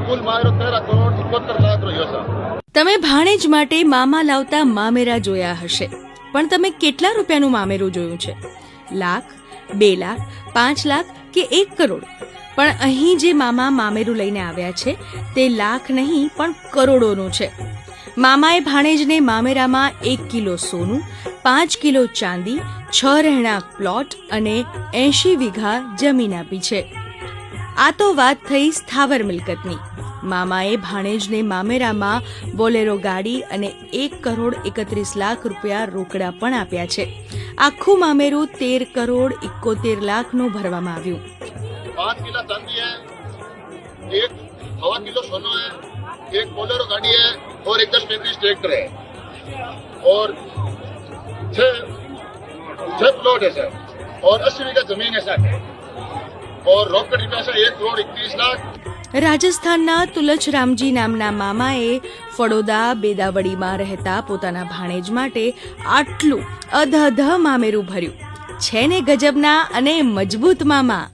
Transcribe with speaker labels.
Speaker 1: કુલ મારો 13 કરોડ 71 લાખ રહ્યો છે.
Speaker 2: તમે ભાણેજ માટે મામા લાવતા મામેરા જોયા હશે, પણ તમે કેટલા રૂપિયાનું મામેરું જોયું છે? લાખ, 2 લાખ, 5 લાખ કે 1 કરોડ? પણ અહીં જે મામા મામેરું લઈને આવ્યા છે તે લાખ નહીં પણ કરોડોનું છે. મામાએ ભાણેજને મામેરામાં 1 કિલો સોનું, 5 કિલો ચાંદી, 6 રહેણાંક પ્લોટ અને 80 વીઘા જમીન આપી છે. આ તો વાત થઈ સ્થાવર મિલકતની. મામાએ ભાણેજને મામેરામાં બોલેરો ગાડી અને 1 કરોડ 31 લાખ રૂપિયા રોકડા પણ આપ્યા છે. આખું મામેરું 13 કરોડ 71 લાખનું ભરવામાં આવ્યું.
Speaker 1: 5 किलो चांदी है, 1.25 किलो सोना है, 1 बोलेरो गाड़ी है और 10-35 ट्रैक्टर है और 6 प्लॉट है सर और 80 बीघा जमीन है सर और रोकड़ रुपया से 1 करोड़ 21 लाख.
Speaker 2: રાજસ્થાનના તુલચરામજી નામના મામાએ ફળોદા બેદાવડીમાં રહેતા પોતાના ભાણેજ માટે આટલું અધધ મામેરું ભર્યું છે ને ગજબના અને મજબૂત મામા.